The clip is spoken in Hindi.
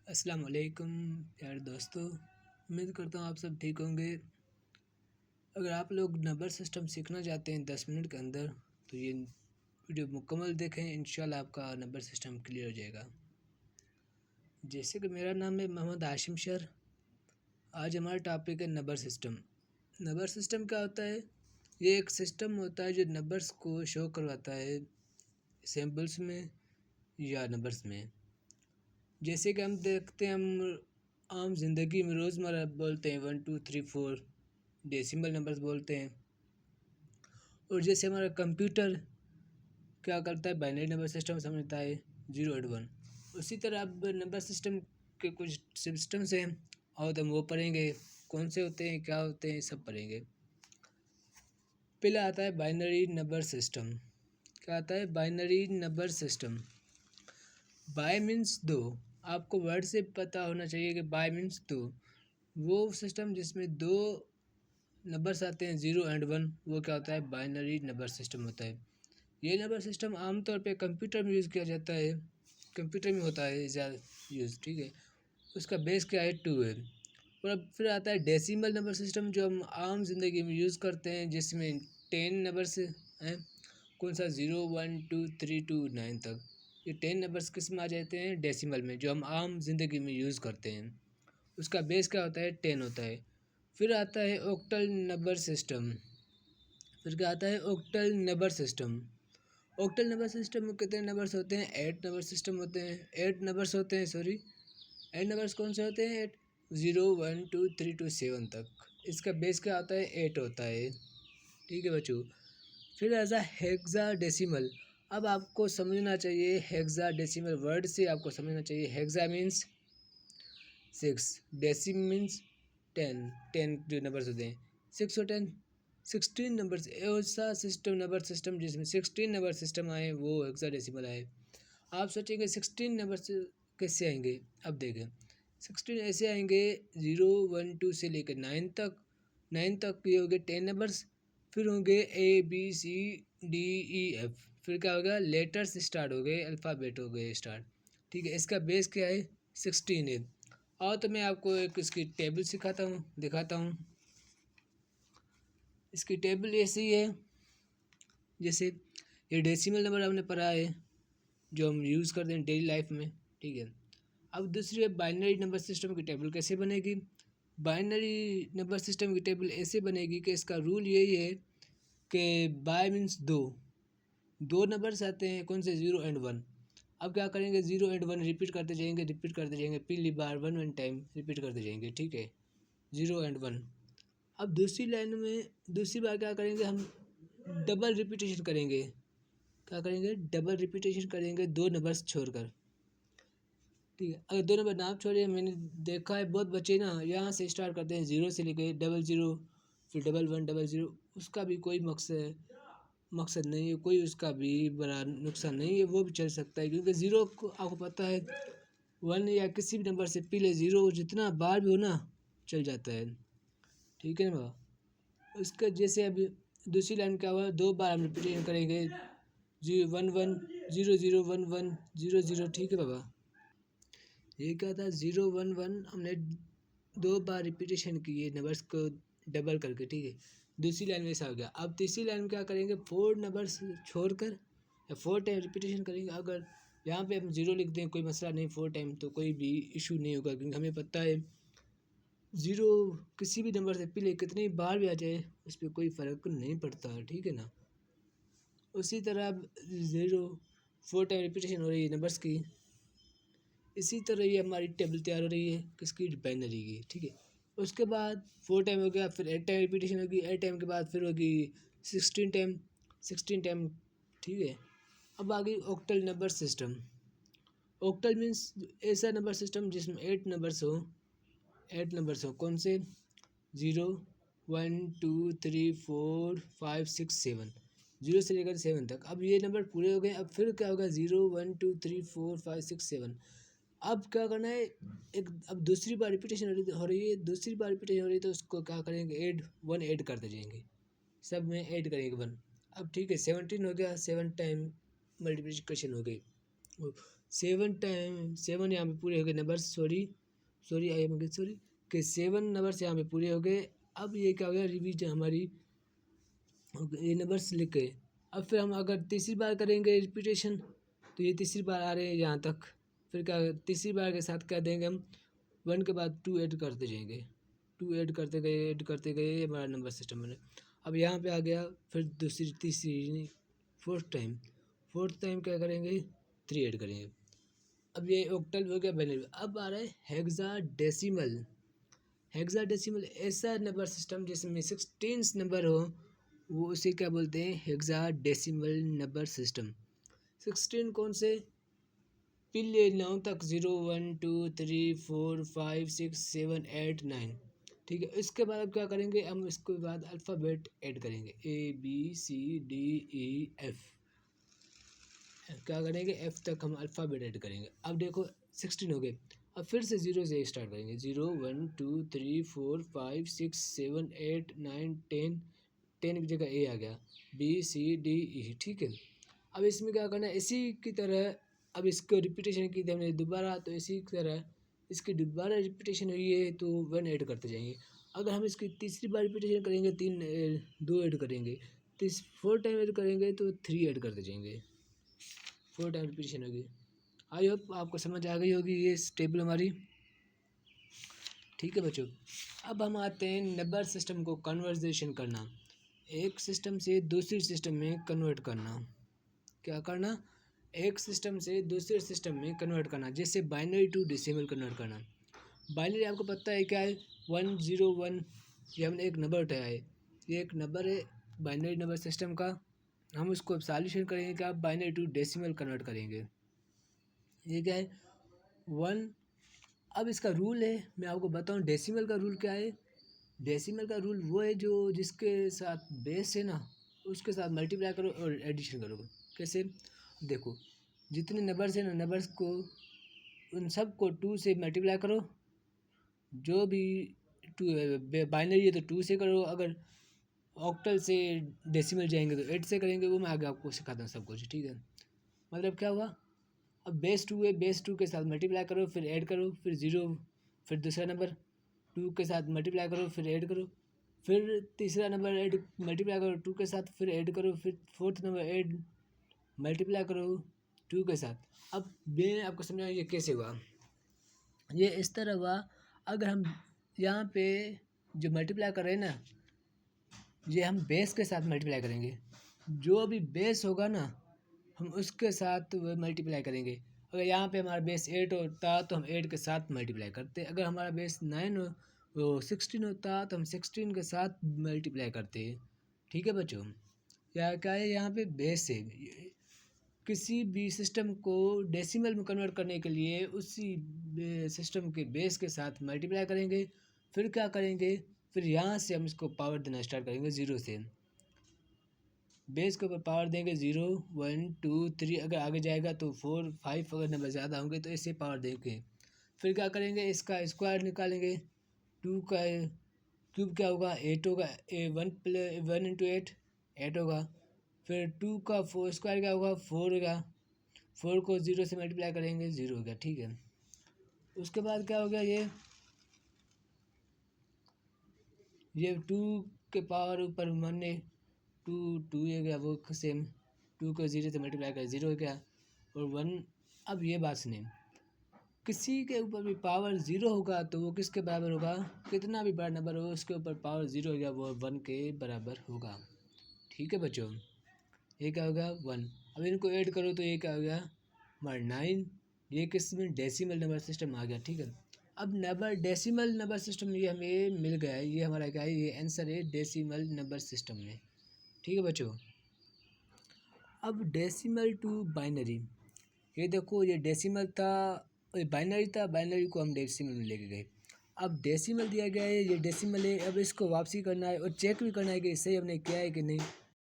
अस्सलाम वालेकुम प्यारे दोस्तों। उम्मीद करता हूँ आप सब ठीक होंगे। अगर आप लोग नंबर सिस्टम सीखना चाहते हैं 10 मिनट के अंदर तो ये वीडियो मुकम्मल देखें, इंशाल्लाह आपका नंबर सिस्टम क्लियर हो जाएगा। जैसे कि मेरा नाम है मोहम्मद आशिम शर। आज हमारा टॉपिक है नंबर सिस्टम। नंबर सिस्टम क्या होता है? ये एक सिस्टम होता है जो नंबर्स को शो करवाता है सैम्पल्स में या नंबर्स में। जैसे कि हम देखते हैं, हम आम जिंदगी में रोज़मर्रा बोलते हैं 1 2 3 4 डेसिमल नंबर्स बोलते हैं। और जैसे हमारा कंप्यूटर क्या करता है, बाइनरी नंबर सिस्टम समझता है 0 और 1। उसी तरह अब नंबर सिस्टम के कुछ सिस्टम्स हैं और हम वो पढ़ेंगे, कौन से होते हैं, क्या होते हैं, सब पढ़ेंगे। पहले आता है बाइनरी नंबर सिस्टम। क्या आता है? Binary number system. Bye means दो। आपको वर्ड से पता होना चाहिए कि बाय मीन्स दो। वो सिस्टम जिसमें दो नंबर्स आते हैं 0 एंड 1, वो क्या होता है? बाइनरी नंबर सिस्टम होता है। ये नंबर सिस्टम आमतौर पे कंप्यूटर में यूज़ किया जाता है, कंप्यूटर में होता है ज़्यादा यूज़, ठीक है। उसका बेस क्या है? 2 है। और अब फिर आता है डेसिमल नंबर सिस्टम, जो हम आम जिंदगी में यूज़ करते हैं, जिसमें 10 नंबर्स हैं। कौन सा? 0 1 2 3 2 9 तक। ये 10 नंबर्स किस में आ जाते हैं? डेसिमल में, जो हम आम जिंदगी में यूज़ करते हैं। उसका बेस क्या होता है? 10 होता है। फिर आता है ऑक्टल नंबर सिस्टम। फिर क्या आता है? Octal number system. Octal number system में कितने नंबर्स होते हैं? 8 नंबर सिस्टम होते हैं, 8 नंबर्स होते हैं, सॉरी। 8 नंबर्स कौन से होते हैं? 8 0 1 2 3 2 7 तक। इसका बेस क्या होता है? 8 होता है, ठीक है बच्चों। फिर ऐसा हेक्सा डेसिमल। अब आपको समझना चाहिए हेक्सा डेसिमल वर्ड से आपको समझना चाहिए। Hexa means 6, डेसिम means 10। 10 जो नंबर्स होते हैं 6 और 10, 16 नंबर्स। ऐसा सिस्टम, नंबर सिस्टम जिसमें 16 नंबर सिस्टम आए वो हेक्साडेसिमल आए। आप सोचेंगे 16 नंबर कैसे आएंगे? अब देखें, 16 ऐसे आएंगे 0 1 2 से लेकर 9 तक। 9 तक ये हो गए 10 नंबर्स। फिर होंगे ABCDEF। फिर क्या होगा? लेटर्स स्टार्ट हो गए, अल्फ़ाबेट हो गए स्टार्ट, ठीक है। इसका बेस क्या है? 16 है। और तो मैं आपको एक इसकी टेबल सिखाता हूँ, दिखाता हूँ। इसकी टेबल ऐसी है, जैसे ये डेसिमल नंबर हमने पढ़ा है जो हम यूज़ करते हैं डेली लाइफ में, ठीक है। अब दूसरी है बाइनरी नंबर सिस्टम की टेबल कैसे बनेगी। बाइनरी नंबर सिस्टम की टेबल ऐसे बनेगी कि इसका रूल यही है कि बाय मीन्स दो। दो नंबर्स आते हैं, कौन से? 0 एंड 1। अब क्या करेंगे? 0 एंड 1 रिपीट करते जाएंगे, रिपीट करते जाएंगे, पहली बार 1 टाइम रिपीट करते जाएंगे, ठीक है। 0 एंड 1। अब दूसरी लाइन में दूसरी बार क्या करेंगे? हम डबल रिपीटेशन करेंगे। क्या करेंगे? डबल रिपीटेशन करेंगे, दो नंबर्स छोड़कर, ठीक है। अगर दो नंबर ना आप छोड़िए, मैंने देखा है बहुत बच्चे ना यहाँ से स्टार्ट करते हैं 0 से लेके 00, फिर 11 00। उसका भी कोई मकसद नहीं है, कोई उसका भी बड़ा नुकसान नहीं है, वो भी चल सकता है। क्योंकि 0 को आपको पता है 1 या किसी भी नंबर से पहले 0 जितना बार भी हो ना चल जाता है, ठीक है ना। उसका जैसे अभी दूसरी लाइन क्या हुआ? दो बार हम रिपीटेशन करेंगे 1 1 0 0 1 1 0 0, ठीक है बाबा। ये क्या था? 0 1 1 हमने दो बार रिपीटेशन किए नंबर्स को डबल करके, ठीक है। दूसरी लाइन में ऐसा हो गया। अब तीसरी लाइन में क्या करेंगे? 4 नंबर्स छोड़कर या 4 टाइम रिपीटेशन करेंगे। अगर यहाँ पे हम 0 लिख दें कोई मसला नहीं, 4 टाइम तो कोई भी इशू नहीं होगा, क्योंकि हमें पता है 0 किसी भी नंबर से पहले कितनी बार भी आ जाए उस पर कोई फ़र्क नहीं पड़ता, ठीक है ना। उसी तरह अब 0 4 टाइम रिपीटेशन हो रही है नंबर्स की। इसी तरह ये हमारी टेबल तैयार हो रही है किसकी? बाइनरी की, ठीक है। उसके बाद 4 टाइम हो गया, फिर 8 टाइम रिपीटेशन होगी, 8 टाइम के बाद फिर होगी 16 टाइम, ठीक है। अब आ गई octal number system. Octal means ऐसा नंबर सिस्टम जिसमें 8 नंबर्स हो। कौन से? 0 1 2 3 4 5 6 7, 0 से लेकर 7 तक। अब ये नंबर पूरे हो गए। अब फिर क्या होगा? 0 1 2 3 4 5 6 7। अब क्या करना है? एक अब दूसरी बार रिपीटेशन हो रही है, दूसरी बार रिपीटेशन हो रही है, तो उसको क्या करेंगे? 1 ऐड करते जाएंगे, सब में ऐड करेंगे 1। अब ठीक है, 17 हो गया, 7 टाइम मल्टीप्लिकेशन हो गई, 7 यहाँ पे पूरे हो गए नंबर, सॉरी कि 7 नंबर्स यहाँ पे पूरे हो गए। अब ये क्या हो गया, रिवीजन हमारी ये नंबर्स लिख गए। अब फिर हम अगर तीसरी बार करेंगे रिपीटेशन, तो ये तीसरी बार आ रहे हैं यहाँ तक। फिर क्या तीसरी बार के साथ क्या देंगे हम, 1 के बाद 2 ऐड करते जाएंगे, 2 ऐड करते गए हमारा नंबर सिस्टम बने। अब यहाँ पे आ गया फिर दूसरी तीसरी फोर्थ टाइम क्या करेंगे, 3 ऐड करेंगे। अब ये ऑक्टल हो गया बाइनरी। अब आ रहा है हेक्साडेसिमल ऐसा नंबर सिस्टम जिसमें 16 नंबर हो, वो उसे क्या बोलते हैं, हेक्साडेसिमल नंबर सिस्टम। 16 कौन से, पिछले 9 तक 0 1 2 3 4 5 6 7 8 9, ठीक है। इसके बाद अब क्या करेंगे, हम इसके बाद अल्फ़ाबेट ऐड करेंगे, ABCDEF, क्या करेंगे, F तक हम अल्फ़ाबेट ऐड करेंगे। अब देखो 16 हो गए। अब फिर से 0 से स्टार्ट करेंगे, 0 1 2 3 4 5 6 7 8 9 10, 10 की जगह A आ गया, BCDE, ठीक है। अब इसमें क्या करना है, इसी की तरह अब इसको रिपीटेशन की थी हमने दोबारा, तो इसी तरह इसकी दोबारा रिपीटेशन हुई है तो 1 ऐड करते जाएंगे। अगर हम इसकी तीसरी बार रिपीटेशन करेंगे 2 ऐड करेंगे, 4 टाइम ऐड करेंगे तो 3 ऐड करते जाएंगे, 4 टाइम रिपीटेशन होगी। आई होप आपको समझ आ गई होगी ये टेबल हमारी, ठीक है बच्चों। अब हम आते हैं नंबर सिस्टम को कन्वर्जेशन करना, एक सिस्टम से दूसरी सिस्टम में कन्वर्ट करना। क्या करना, एक सिस्टम से दूसरे सिस्टम में कन्वर्ट करना, जैसे बाइनरी टू डेसिमल कन्वर्ट करना। बाइनरी आपको पता है क्या है, 101, ये हमने एक नंबर उठाया है, ये एक नंबर है बाइनरी नंबर सिस्टम का। हम उसको अब सॉल्यूशन करेंगे क्या, बाइनरी टू डेसिमल कन्वर्ट करेंगे। ये क्या है 1। अब इसका रूल है, मैं आपको बताऊं डेसिमल का रूल क्या है। डेसिमल का रूल वो है जो जिसके साथ बेस है ना, उसके साथ मल्टीप्लाई करो और एडिशन करो। कैसे, देखो जितने नंबर्स हैं ना, नंबर्स को उन सब को 2 से मल्टीप्लाई करो, जो भी 2 बाइनरी है तो 2 से करो, अगर ऑक्टल से डेसिमल जाएंगे तो 8 से करेंगे, वो मैं आगे आपको सिखाता हूँ सब कुछ, ठीक है। मतलब क्या हुआ, अब बेस 2 है, बेस 2 के साथ मल्टीप्लाई करो फिर ऐड करो, फिर 0, फिर दूसरा नंबर 2 के साथ मल्टीप्लाई करो फिर ऐड करो, फिर तीसरा नंबर ऐड मल्टीप्लाई करो 2 के साथ फिर ऐड करो, फिर फोर्थ नंबर ऐड मल्टीप्लाई करो 2 के साथ। अब मैं आपको समझाऊँ ये कैसे हुआ, ये इस तरह हुआ। अगर हम यहाँ पे जो मल्टीप्लाई कर रहे हैं ना, ये हम बेस के साथ मल्टीप्लाई करेंगे, जो भी बेस होगा ना हम उसके साथ वो मल्टीप्लाई करेंगे। अगर यहाँ पे हमारा बेस 8 होता तो हम 8 के साथ मल्टीप्लाई करते, अगर हमारा बेस 9 वो 16 होता तो हम 16 के साथ मल्टीप्लाई करते, ठीक है बच्चों। या क्या है, यहाँ पे बेस है, किसी भी सिस्टम को डेसिमल में कन्वर्ट करने के लिए उसी सिस्टम के बेस के साथ मल्टीप्लाई करेंगे। फिर क्या करेंगे, फिर यहाँ से हम इसको पावर देना स्टार्ट करेंगे 0 से, बेस के ऊपर पावर देंगे 0 1 2 3, अगर आगे जाएगा तो 4 5, अगर नंबर ज़्यादा होंगे तो ऐसे पावर देंगे। फिर क्या करेंगे, इसका स्क्वायर निकालेंगे, 2 का क्यूब क्या होगा 8 होगा, 1 इंटू 8 होगा। फिर 2 का स्क्वायर क्या होगा 4 होगा, 4 को 0 से मल्टीप्लाई करेंगे 0 होगा, ठीक है। उसके बाद क्या हो गया, ये 2 के पावर ऊपर माने 2 हो गया, वो सेम 2 को 0 से मल्टीप्लाई कर 0 हो गया, और 1। अब ये बात सुने, किसी के ऊपर भी पावर 0 होगा तो वो किसके बराबर होगा, कितना भी बड़ा नंबर हो उसके ऊपर पावर 0 हो गया वो 1 के बराबर होगा, ठीक है बच्चों। ये क्या होगा 1। अब इनको ऐड करो तो ये क्या हो गया हमारा 9, ये किस में डेसिमल नंबर सिस्टम आ गया, ठीक है। अब डेसिमल नंबर सिस्टम ये हमें मिल गया है, ये हमारा क्या है, ये आंसर है डेसिमल नंबर सिस्टम में, ठीक है बच्चों। अब डेसिमल टू बाइनरी, ये देखो ये डेसिमल था, बाइनरी था, बाइनरी को हम डेसिमल में लेके गए। अब डेसिमल दिया गया है, ये डेसिमल है, अब इसको वापसी करना है और चेक भी करना है कि सही हमने किया है कि नहीं।